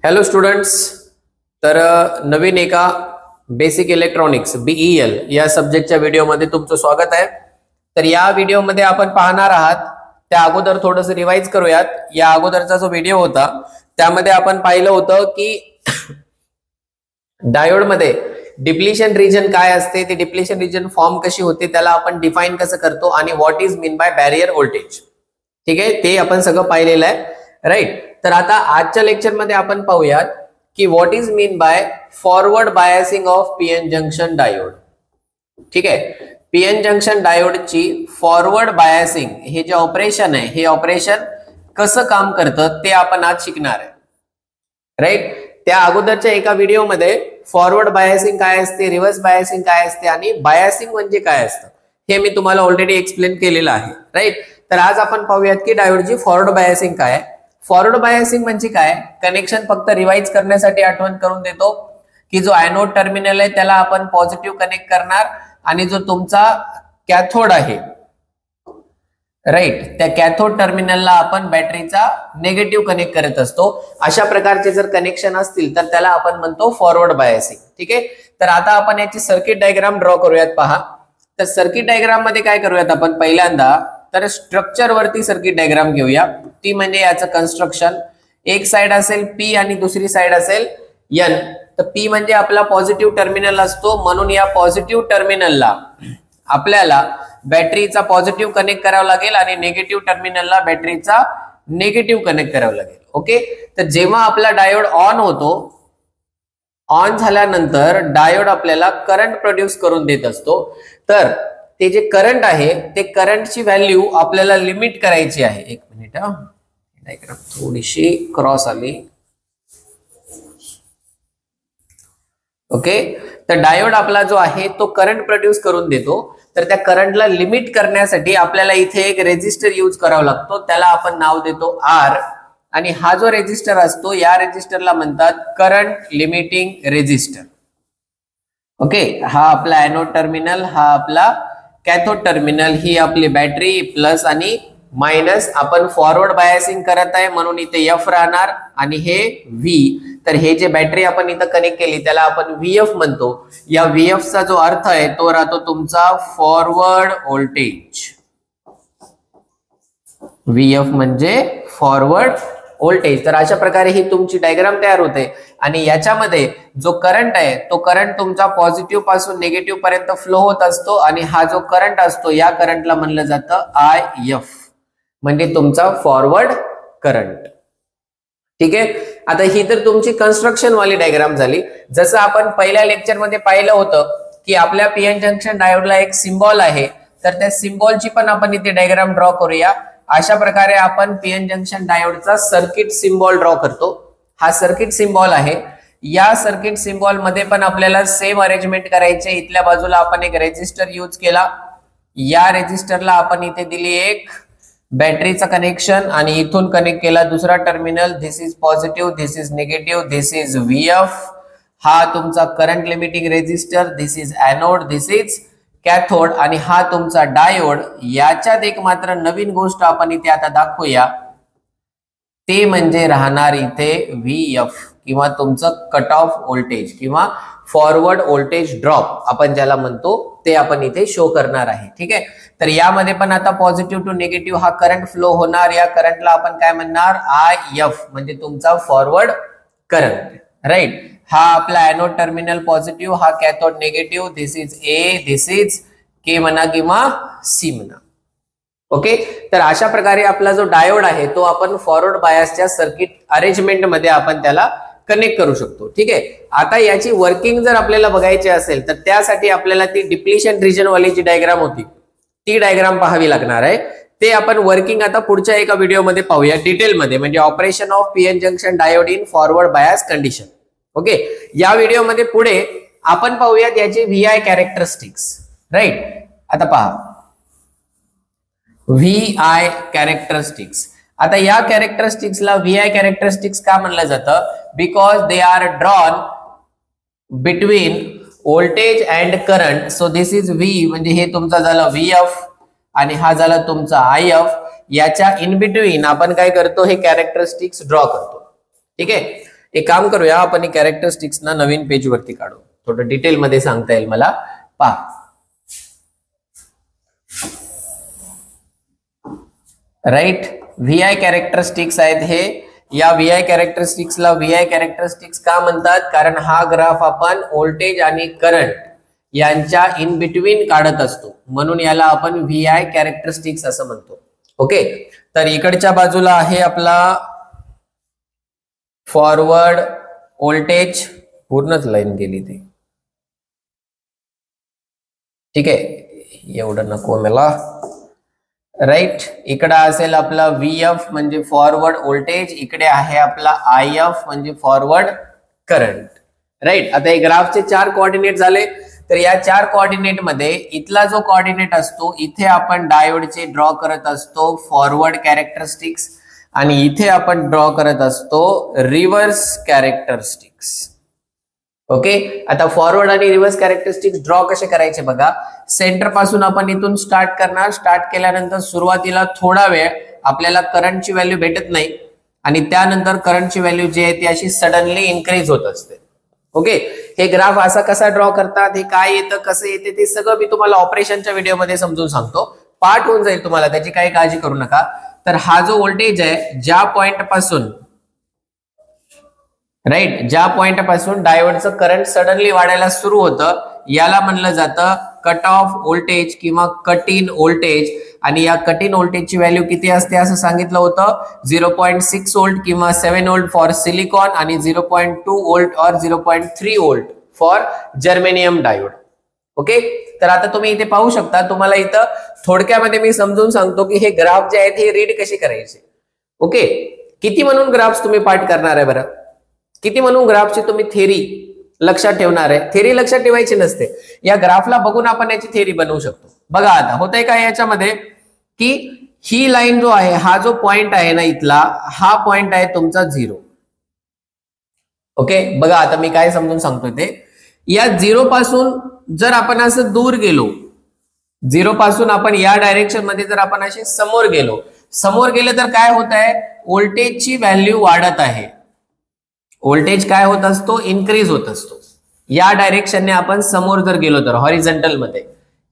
Hello students, तर नवीन एका basic electronics BEL या सब्जेक्टच्या व्हिडिओमध्ये तुमचं स्वागत आहे। तर या व्हिडिओमध्ये आपण पाहणार आहात, त्या अगोदर थोडंसं रिवाइज करूयात। या अगोदरचा जो व्हिडिओ होता त्यामध्ये आपण पाहिलं होतं की डायोड मध्ये डिप्लेशन रिजन काय असते, ते डिप्लेशन रिजन फॉर्म कशी होते, त्याला आपण डिफाइन कसं करतो आणि what is mean by barrier voltage. ठीक आहे, ते आपण सगळं पाहिलेलं आहे, राईट। तर आता आजच्या लेक्चर मध्ये आपण पाहूयात की what is mean by forward biasing of PN junction diode. ठीक आहे, पीएन जंक्शन डायोडची फॉरवर्ड बायसिंग हे जे ऑपरेशन आहे, हे ऑपरेशन कसं काम करतं ते आपण आज शिकणार आहे, राईट। त्या अगोदरच्या एका व्हिडिओमध्ये फॉरवर्ड बायसिंग काय असते, रिव्हर्स बायसिंग काय असते आणि बायसिंग म्हणजे काय असतं हे मी तुम्हाला ऑलरेडी एक्सप्लेन केलेलं आहे, राईट। तर आज आपण पाहूयात की डायोडची फॉरवर्ड बायसिंग काय आहे। फॉरवर्ड बायसिंग म्हणजे काय, कनेक्शन फक्त रिवाइज करण्यासाठी आठवण करून देतो की जो एनोड टर्मिनल आहे त्याला आपण पॉझिटिव्ह कनेक्ट करणार आणि जो तुमचा कॅथोड आहे, राईट, त्या कॅथोड टर्मिनलला आपण बॅटरीचा निगेटिव्ह कनेक्ट करत असतो। अशा प्रकारचे जर कनेक्शन असतील तर त्याला आपण म्हणतो फॉरवर्ड बायसिंग। ठीक आहे, तर आता आपण याची सर्किट डायग्राम ड्रॉ करूयात। पहा, तर सर्किट डायग्राम मध्ये काय करूयात आपण पहिल्यांदा, तर स्ट्रक्चर वरती सर्किट डायग्राम घेऊया। ती म्हणजे याचं कन्स्ट्रक्शन, एक साइड असेल P आणि दुसरी साइड असेल N। तर P म्हणजे आपला पॉझिटिव्ह टर्मिनल असतो, म्हणून या पॉझिटिव्ह टर्मिनलला आपल्याला बॅटरीचा पॉझिटिव्ह कनेक्ट करावं लागेल आणि निगेटिव्ह टर्मिनलला बॅटरीचा निगेटिव्ह कनेक्ट करावं लागेल। ओके, तर जेव्हा आपला डायोड ऑन होतो, ऑन झाल्यानंतर डायोड आपल्याला करंट प्रोड्यूस करून देत असतो। तर ते जे करंट आहे ते करंटची व्हॅल्यू आपल्याला लिमिट करायची आहे। एक मिनिट, डायग्राम थोडीशी क्रॉस आली। ओके, तर डायोड आपला जो आहे तो करंट प्रोड्यूस करून देतो। तर त्या करंटला लिमिट करण्यासाठी आपल्याला इथे एक रेजिस्टर यूज करावा लागतो, त्याला आपण नाव देतो R। आणि हा जो रेजिस्टर असतो, या रेजिस्टरला म्हणतात करंट लिमिटिंग रेजिस्टर। ओके, हा आपला एनोड टर्मिनल, हा आपला कॅथोड टर्मिनल, ही आपली बॅटरी, प्लस आणि मायनस। आपण फॉरवर्ड बायसिंग करत आहे म्हणून इथे F राहणार आणि हे V। तर हे जे बॅटरी आपण इथं कनेक्ट केली त्याला आपण VF म्हणतो। या VF चा जो अर्थ आहे तो राहतो तुमचा फॉरवर्ड व्होल्टेज। VF म्हणजे फॉरवर्ड व्होल्टेज। तर अशा प्रकारे ही तुमची डायग्राम तयार होते आणि याच्यामध्ये जो करंट आहे तो करंट तुमचा पॉझिटिव्ह पासून निगेटिव्ह पर्यंत फ्लो होत असतो आणि हा जो करंट असतो या करंटला म्हणलं जातं IF, म्हणजे तुमचा फॉरवर्ड करंट। ठीक आहे, आता ही तर तुमची कन्स्ट्रक्शन वाली डायग्राम झाली। जसं आपण पहिल्या लेक्चर मध्ये पाहिलं होतं की आपल्या पीएन जंक्शन डायोडला एक सिम्बॉल आहे, तर त्या सिम्बॉलची पण आपण इथे डायग्राम ड्रॉ करूया। अशा प्रकारे आपण पीएन जंक्शन डायोडचा सर्किट सिम्बॉल ड्रॉ करतो। हा सर्किट सिम्बॉल आहे, या सर्किट सिम्बॉल मध्ये पण आपल्याला सेम अरेंजमेंट करायचे। इथल्या बाजूला आपण एक रेजिस्टर यूज केला, या रेजिस्टरला आपण इथे दिली एक बॅटरीचा कनेक्शन आणि इथून कनेक्ट केला दुसरा terminal. This is positive, this is negative, this is VF, हा तुमचा current limiting resistor, this is anode, this is cathode आणि हा तुमचा डायोड। याच्यात एक मात्र नवीन गोष्ट आपण इथे आता दाखवूया, ते म्हणजे राहणार इथे VF किंवा तुमचं कट ऑफ व्होल्टेज किंवा फॉरवर्ड व्होल्टेज ड्रॉप आपण ज्याला म्हणतो, ते आपण इथे शो करणार आहे। ठीक आहे, तर यामध्ये पण आता पॉझिटिव्ह टू निगेटिव्ह हा करंट फ्लो होणार। या करंटला आपण काय म्हणणार, IF, म्हणजे तुमचा फॉरवर्ड करंट, राईट। हा आपला एनोड टर्मिनल पॉझिटिव्ह, हा cathode negative, this is A, this is K म्हणा किंवा C म्हणा। ओके, तर अशा प्रकारे आपला जो डायोड आहे तो आपण फॉरवर्ड बायसच्या सर्किट अरेंजमेंट मध्ये आपण त्याला कनेक्ट करू शकतो। ठीक आहे, आता याची वर्किंग जर आपल्याला बघायची असेल तर त्यासाठी आपल्याला ती डिप्लेशन रिजन वाली जी डायग्राम होती ती डायग्राम पाहावी लागणार आहे। ते आपण वर्किंग आता पुढच्या एका व्हिडिओमध्ये पाहूया डिटेल मध्ये, म्हणजे operation of PN junction diode in forward bias condition. Okay, या व्हिडिओमध्ये पुढे आपण पाहूयात याचे VI कॅरेक्टरिस्टिक्स, राईट। आता पहा VI कॅरेक्टरिस्टिक्स। आता या कॅरेक्टरिस्टिक्सला VI कॅरेक्टरिस्टिक्स का म्हणलं जातं, because they are drawn between voltage and current. So this is V, म्हणजे हे तुमचा झालं VF आणि हा झाला तुमचा IF। याच्या इन बिटवीन आपण काय करतो, हे कॅरेक्टरिस्टिक्स ड्रॉ करतो। ठीक आहे, एक काम करूया, आपण कॅरेक्टरिस्टिक्स ना नवीन पेज वरती काढू, थोडं डिटेल मध्ये सांगता येईल मला. पहा, राईट, व्हीआय कॅरेक्टरिस्टिक्स आहेत हे. या व्हीआय कॅरेक्टरिस्टिक्सला व्हीआय कॅरेक्टरिस्टिक्स का म्हणतात? कारण हा ग्राफ आपण व्होल्टेज आणि करंट यांच्या इन बिटवीन काढत असतो, म्हणून याला आपण व्हीआय कॅरेक्टरिस्टिक्स असं म्हणतो. ओके, तर इकडच्या बाजूला आहे आपला फॉरवर्ड व्होल्टेज, पूर्णच लाईन गेली ती. ठीक आहे, एवढं नको मला. राईट, इकडे असेल आपला VF म्हणजे फॉरवर्ड व्होल्टेज, इकडे आहे आपला IF म्हणजे फॉरवर्ड करंट. राईट, आता हे ग्राफचे 4 कोऑर्डिनेट झाले. तर या 4 कोऑर्डिनेट मध्ये इथला जो कोऑर्डिनेट असतो, इथे आपण डायोडचे ड्रॉ करत असतो फॉरवर्ड कॅरेक्टरिस्टिक्स, आणि इथे आपण ड्रॉ करत असतो रिव्हर्स कॅरेक्टरिस्टिक्स. ओके, आता फॉरवर्ड आणि रिव्हर्स कॅरेक्टरिस्टिक्स ड्रॉ कसे करायचे बघा. सेंटर पासून आपण इथून स्टार्ट करणार. स्टार्ट केल्यानंतर सुरुवातीला थोडा वेळ आपल्याला करंटची व्हॅल्यू भेटत नाही, आणि त्यानंतर करंटची व्हॅल्यू जी आहे ती अशी सडनली इन्क्रीज होत असते. ओके, हे ग्राफ असा कसा ड्रॉ करतात, हे काय येतं, कसं येते, ते सगळं मी तुम्हाला ऑपरेशनच्या व्हिडिओमध्ये समजून सांगतो. पार्ट होऊन जाईल तुम्हाला, त्याची काही काळजी करू नका. तर हा जो व्होल्टेज आहे, ज्या पॉइंट पासून, राईट, ज्या पॉइंट पासून डायोडचं करंट सडनली वाढायला सुरू होतं, याला म्हणलं जातं कट ऑफ व्होल्टेज किंवा कट इन व्होल्टेज. आणि या कट इन व्होल्टेजची व्हॅल्यू किती असते असं सांगितलं होतं, 0.6 व्होल्ट किंवा 7 व्होल्ट फॉर सिलिकॉन, आणि 0.2 व्होल्ट और 0.3 volt for germanium diode. Okay, तर आता तुम्ही इथे पाहू शकता, तुम्हाला इथं थोडक्यामध्ये मी समजून सांगतो की हे ग्राफ जे आहेत हे रीड कसे करायचे. ओके, किती म्हणून ग्राफ्स तुम्ही पाठ करणार आहे बरं, किती म्हणून ग्राफची तुम्ही थेरी लक्षात ठेवणार आहे. थेरी लक्षात ठेवायची नसते, या ग्राफला बघून आपण याची थेरी बनवू शकतो. बघा आता होतंय काय याच्यामध्ये, की ही लाईन जो आहे, हा जो पॉइंट आहे ना इथला, हा पॉइंट आहे तुमचा 0. ओके, बघा आता मी काय समजून सांगतोय ते. या 0 पासून जर आपण असं दूर गेलो, 0 पासून आपण या डायरेक्शन मध्ये जर आपण असे समोर गेलो तर काय होत आहे, व्होल्टेजची व्हॅल्यू वाढत आहे. व्होल्टेज काय होत असतो, इन्क्रीज होत असतो. या डायरेक्शनने आपण समोर जर गेलो तर हॉरिझॉन्टल मध्ये,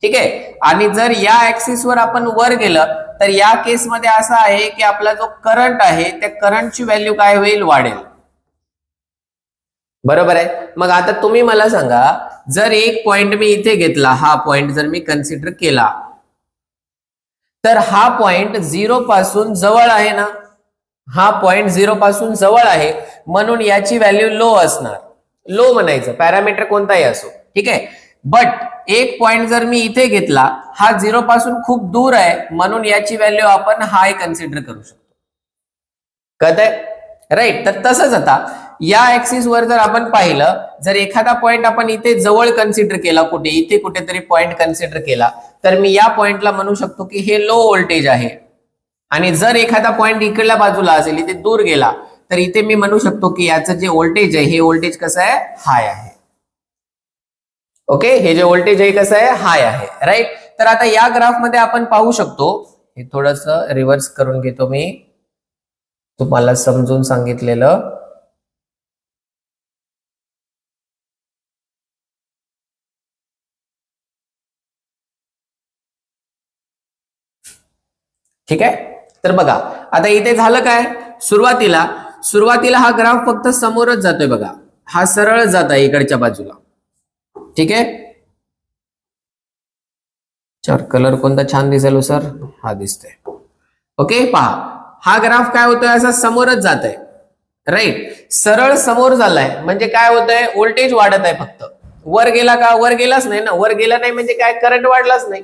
ठीक आहे. आणि जर या ऍक्सिस वर आपण वर गेलं तर या केसमध्ये असं आहे की आपला जो करंट आहे त्या करंटची व्हॅल्यू काय होईल, वाढेल. बरोबर आहे. मग आता तुम्ही मला सांगा, जर एक पॉइंट मी इथे घेतला, हा पॉइंट जर मी कन्सिडर केला, तर हा पॉइंट 0 पासून जवळ आहे ना, हा पॉइंट 0 पासून जवळ आहे, म्हणून याची व्हॅल्यू लो असणार. लो म्हणायचं, पॅरामीटर कोणताही असो, ठीक आहे. बट एक पॉइंट जर मी इथे घेतला, हा 0 पासून खूप दूर आहे, म्हणून याची व्हॅल्यू आपण हाय कन्सिडर करू शकतो. कळतंय, राईट. तर तसंच आता या ऍक्सिस वर जर आपण पाहिलं, जर एखादा पॉइंट आपण इथे जवळ कन्सिडर केला, कुठे इथे कुठेतरी पॉइंट कन्सिडर केला, तर मी या पॉइंटला म्हणू शकतो की हे लो व्होल्टेज आहे. आणि जर एखादा पॉइंट इकडल्या बाजूला असेल, इथे दूर गेला, तर इथे मी म्हणू शकतो की याचं जे व्होल्टेज आहे, हे व्होल्टेज कसं आहे, हाय आहे. ओके, हे जे व्होल्टेज आहे कसं आहे, हाय आहे. राईट. तर आता या ग्राफ मध्ये आपण पाहू शकतो, हे थोडंसं रिव्हर्स करून घेतो मी, तुम्हाला समजून सांगितलेलं. ठीक आहे. तर बघा आता इथे झालं काय, सुरुवातीला हा ग्राफ फक्त समोरच जातोय. बघा हा सरळ जात आहे इकडच्या बाजूला, ठीक आहे. चार कलर कोणता छान दिसेल सर, हा दिसतोय. ओके, पहा हा ग्राफ काय होतोय, असा समोरच जात आहे. राईट, सरळ समोर झालाय म्हणजे काय होतंय, व्होल्टेज वाढत आहे. फक्त वर गेला का, वर गेलाच नाही ना. वर गेला नाही म्हणजे काय, करंट वाढलाच नाही.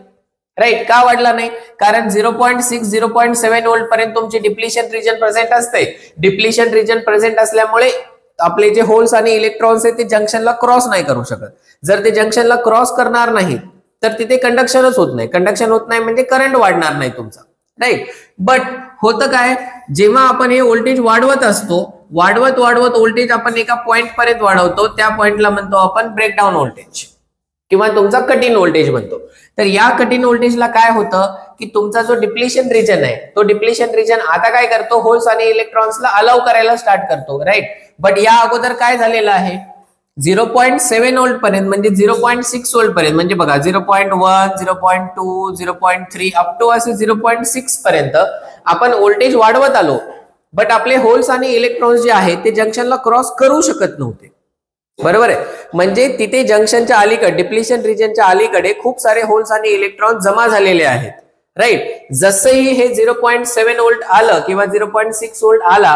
राईट, का वाढला नाही, कारण 0.6 0.7 व्होल्ट पर्यंत तुमची डिप्लिशन रिजन प्रेझेंट असते. डिप्लिशन रिजन प्रेझेंट असल्यामुळे आपले जे होल्स आणि इलेक्ट्रॉन्स आहेत ते जंक्शनला क्रॉस नाही करू शकत. जर ते जंक्शनला क्रॉस करणार नाही तर तिथे कंडक्शनच होत नाही. कंडक्शन होत नाही म्हणजे करंट वाढणार नाही तुमचा. राईट. बट होतं काय, जेव्हा आपण हे व्होल्टेज वाढवत असतो, वाढवत व्होल्टेज आपण एका पॉइंट पर्यंत वाढवतो, त्या पॉइंटला म्हणतो आपण ब्रेकडाऊन व्होल्टेज किंवा तुमचा कट इन व्होल्टेज म्हणतो. तर या कट इन व्होल्टेजला काय होतं की तुमचा जो डिप्लिशन रिजन आहे तो डिप्लिशन रिजन आता काय करतो, होल्स आणि इलेक्ट्रॉन्सला अलाउ करायला स्टार्ट करतो, राईट. बट या अगोदर काय झालेलं आहे, 0.7 व्होल्ट पर्यंत म्हणजे 0.6 व्होल्ट पर्यंत म्हणजे बघा 0.1, 0.2, 0.3 अप टू असे 0.6 पर्यंत आपण व्होल्टेज वाढवत आलो. बट आपले होल्स आणि इलेक्ट्रॉन्स जे आहेत ते जंक्शनला क्रॉस करू शकत नव्हते, बरोबर आहे. म्हणजे तिथे जंक्शनच्या अलीकडे, डिप्लिशन रिजनच्या अलीकडे खूप सारे होल्स आणि इलेक्ट्रॉन जमा झालेले आहेत, राईट. जसंही हे 0.7 व्होल्ट आलं किंवा 0.6 व्होल्ट आला,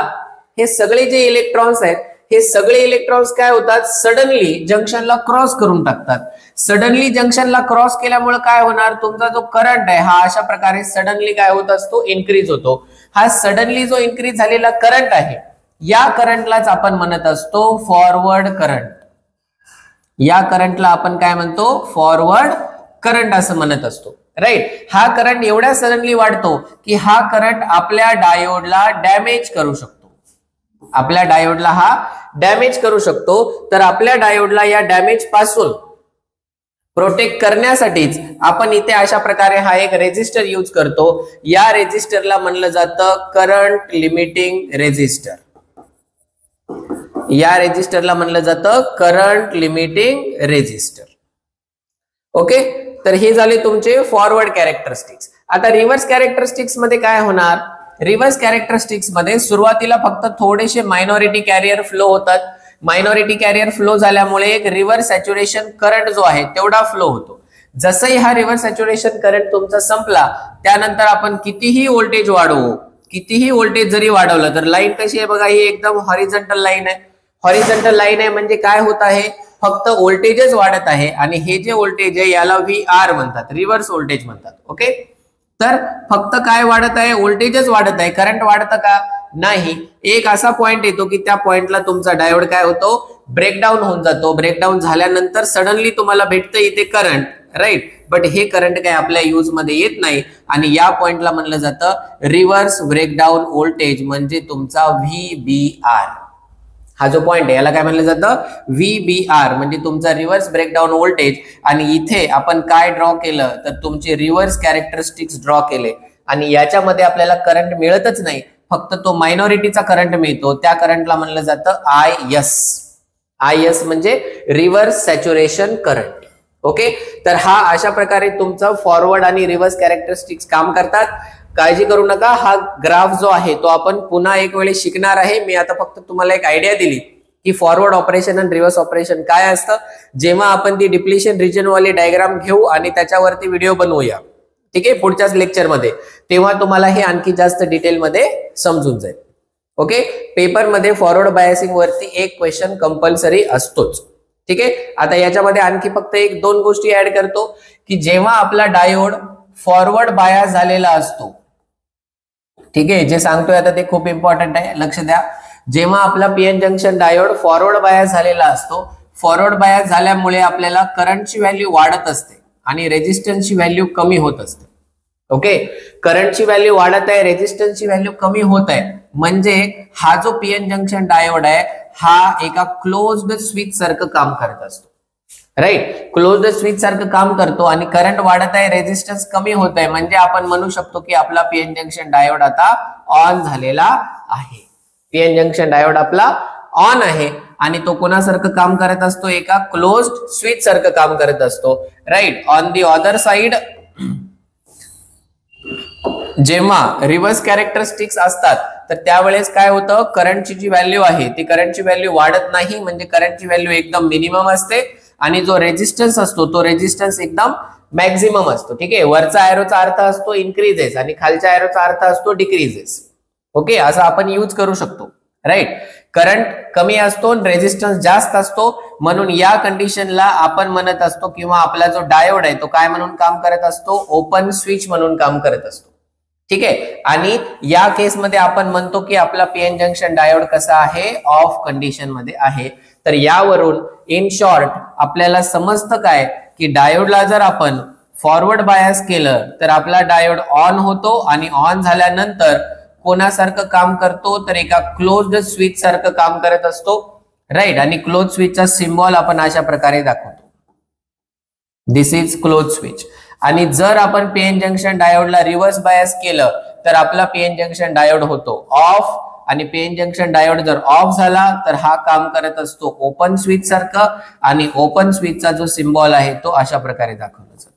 हे सगळे जे इलेक्ट्रॉन्स आहेत हे सगळे इलेक्ट्रॉन्स काय होतात, सडनली जंक्शनला क्रॉस करून टाकतात. सडनली जंक्शनला क्रॉस केल्यामुळे काय होणार, तुमचा जो करंट आहे हा अशा प्रकारे सडनली काय होत असतो, इन्क्रीज होतो. हा सडनली जो इन्क्रीज झालेला करंट आहे या करंटलाच आपण म्हणत असतो फॉरवर्ड करंट. या करंटला आपण काय म्हणतो, फॉरवर्ड करंट असं म्हणत असतो, राईट. हा करंट एवढ्या सडनली वाढतो की हा करंट आपल्या डायोडला डॅमेज करू शकतो. आपल्या डायोडला हा डॅमेज करू शकतो. तर आपल्या डायोडला या डॅमेज पासून प्रोटेक्ट करण्यासाठीच आपण इथे अशा प्रकारे हा एक रेजिस्टर यूज करतो. या रेजिस्टरला म्हणलं जातं करंट लिमिटिंग रेजिस्टर. या रेजिस्टरला म्हणलं जातं करंट लिमिटिंग रेजिस्टर. ओके, तर हे झाले तुमचे फॉरवर्ड कॅरेक्टरिस्टिक्स. आता रिव्हर्स कॅरेक्टरिस्टिक्स मध्ये काय होणार, रिव्हर्स कॅरेक्टरिस्टिक्स मध्ये सुरुवातीला फक्त थोडेसे मायनॉरिटी कॅरियर फ्लो होतात. मायनॉरिटी कॅरियर फ्लो झाल्यामुळे एक रिव्हर्स सॅच्युरेशन करंट जो आहे तेवढा फ्लो होतो. जसंही हा रिव्हर्स सॅच्युरेशन करंट तुमचा संपला त्यानंतर आपण कितीही व्होल्टेज वाढवू, कितीही व्होल्टेज जरी वाढवलं तर लाईन कशी आहे बघा, ही एकदम हॉरिझॉन्टल लाईन आहे. हॉरिझॉन्टल लाईन आहे म्हणजे काय होत आहे, फक्त व्होल्टेजच वाढत आहे आणि हे जे व्होल्टेज आहे याला VR म्हणतात, रिव्हर्स व्होल्टेज म्हणतात. ओके, तर फक्त काय वाढत आहे, व्होल्टेजच वाढत आहे, करंट वाढतं का नाही. एक असा पॉइंट येतो की त्या पॉइंटला तुमचा डायोड काय होतो, ब्रेकडाऊन होऊन जातो. ब्रेकडाऊन झाल्यानंतर सडनली तुम्हाला भेटतं इथे करंट, राईट. बट हे करंट काय आपल्या यूज मध्ये येत नाही आणि या पॉइंटला म्हणलं जातं रिव्हर्स ब्रेकडाऊन व्होल्टेज म्हणजे तुमचा VBR. हा जो पॉइंट आहे याला काय म्हणलं जातं, VBR म्हणजे तुमचा रिव्हर्स ब्रेकडाऊन व्होल्टेज. आणि इथे आपण काय ड्रॉ केलं तर तुमचे रिव्हर्स कॅरेक्टरिस्टिक्स ड्रॉ केले आणि याच्यामध्ये आपल्याला करंट मिळतच नाही, फक्त तो मायनॉरिटीचा करंट मिळतो. त्या करंटला म्हणलं जातं IS. IS म्हणजे रिव्हर्स सॅच्युरेशन करंट. ओके, तर हा अशा प्रकारे तुमचा फॉरवर्ड आणि रिव्हर्स कॅरेक्टरिस्टिक्स काम करतात. काळजी करू नका, हा ग्राफ जो आहे तो आपण पुन्हा एक वेळी शिकणार आहे. मी आता फक्त तुम्हाला एक आयडिया दिली की फॉरवर्ड ऑपरेशन आणि रिव्हर्स ऑपरेशन काय असतं. जेव्हा आपण ती डिप्लिशन रिजन वाली डायग्राम घेऊ आणि त्याच्यावरती व्हिडिओ बनवूया, ठीक आहे, पुढच्याच लेक्चर मध्ये, तेव्हा तुम्हाला हे आणखी जास्त डिटेल मध्ये समजून जाईल. ओके, पेपर मध्ये फॉरवर्ड बायसिंग वरती एक क्वेश्चन कंपल्सरी असतोच. ठीक आहे, आता याच्यामध्ये आणखी फक्त 1-2 गोष्टी ऍड करतो की जेव्हा आपला डायोड फॉरवर्ड बायस झालेला असतो, ठीक आहे, जे सांगतोय आता ते खूप इम्पॉर्टंट आहे, लक्ष द्या. जेव्हा आपला PN junction diode forward bias झालेला असतो, फॉरवर्ड बायस झाल्यामुळे आपल्याला करंटची व्हॅल्यू वाढत असते आणि रेजिस्टन्सची व्हॅल्यू कमी होत असते. ओके, करंटची व्हॅल्यू वाढत आहे, रेजिस्टन्सची व्हॅल्यू कमी होत आहे, म्हणजे हा जो पीएन जंक्शन डायोड आहे हा एका क्लोज्ड स्विच सारखं काम करत असतो, राईट. क्लोज्ड स्विच सारखं काम करतो आणि करंट वाढत आहे, रेजिस्टन्स कमी होत आहे, म्हणजे आपण म्हणू शकतो की आपला पीएन जंक्शन डायोड आता ऑन झालेला आहे. पीएन जंक्शन डायोड आपला ऑन आहे आणि तो कोणासारखं काम करत असतो, एका क्लोज्ड स्विच सारखं काम करत असतो, right. On the other side जेव्हा रिव्हर्स कॅरेक्टरिस्टिक्स असतात तर त्यावेळेस काय होतं, करंटची जी व्हॅल्यू आहे ती करंटची व्हॅल्यू वाढत नाही, म्हणजे करंटची व्हॅल्यू एकदम मिनिमम असते आणि जो रेजिस्टन्स असतो तो रेजिस्टन्स एकदम मॅक्झिमम असतो. ठीक आहे, वरचा एरोचा अर्थ असतो इन्क्रीजेस आणि खालच्या एरोचा अर्थ असतो डिक्रीजेस. ओके, असं आपण यूज करू शकतो, राईट. करंट कमी असतो, रेजिस्टन्स जास्त असतो, म्हणून या कंडिशनला आपण म्हणत असतो किंवा आपला जो डायोड आहे तो काय म्हणून काम करत असतो, ओपन स्विच म्हणून काम करत असतो. ठीक आहे, आणि या केसमध्ये आपण म्हणतो की आपला पीएन जंक्शन डायोड कसा आहे, ऑफ कंडिशन मध्ये आहे. तर यावरून इन शॉर्ट आपल्याला समजतं काय की डायोडला जर आपण फॉरवर्ड बायस केलं तर आपला डायोड ऑन होतो आणि ऑन झाल्यानंतर कोणासारखं काम करतो, तर एका क्लोज्ड स्विच सारखं काम करत असतो, राईट. आणि क्लोज स्विचचा सिम्बॉल आपण अशा प्रकारे दाखवतो, दिस इज क्लोज स्विच. आणि जर आपण पीएन जंक्शन डायोडला रिव्हर्स बायस केलं तर आपला पीएन जंक्शन डायोड होतो ऑफ, आणि पीएन जंक्शन डायोड जर ऑफ झाला तर हा काम करत असतो ओपन स्विच सारखं, आणि ओपन स्विचचा जो सिम्बॉल आहे तो अशा प्रकारे दाखवला जातो.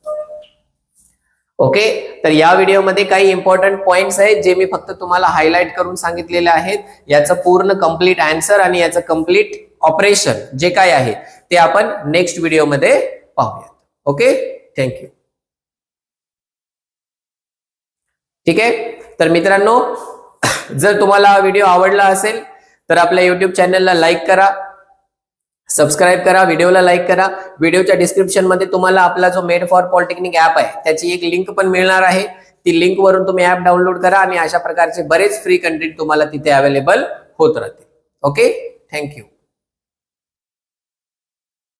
ओके, तर या व्हिडिओमध्ये काही इम्पॉर्टंट पॉइंट्स आहेत जे मी फक्त तुम्हाला हायलाइट करून सांगितलेले आहेत. याचं पूर्ण कंप्लीट आन्सर आणि याचं कंप्लीट ऑपरेशन जे काय आहे ते आपण नेक्स्ट व्हिडिओमध्ये पाहूयात. Okay, thank you. ठीक आहे, तर मित्रांनो, जर तुम्हाला हा व्हिडिओ आवडला असेल तर आपल्या युट्यूब चॅनलला लाईक करा, सबस्क्राईब करा, व्हिडिओला लाईक करा. व्हिडिओच्या डिस्क्रिप्शन मध्ये तुम्हाला आपला जो मेड फॉर पॉलिटेक्निक ऍप आहे त्याची एक लिंक पण मिळणार आहे. ती लिंक वरून तुम्ही ऍप डाउनलोड करा आणि अशा प्रकारचे बरेच फ्री कंटेंट तुम्हाला तिथे अवेलेबल होत राहतील. Okay, thank you.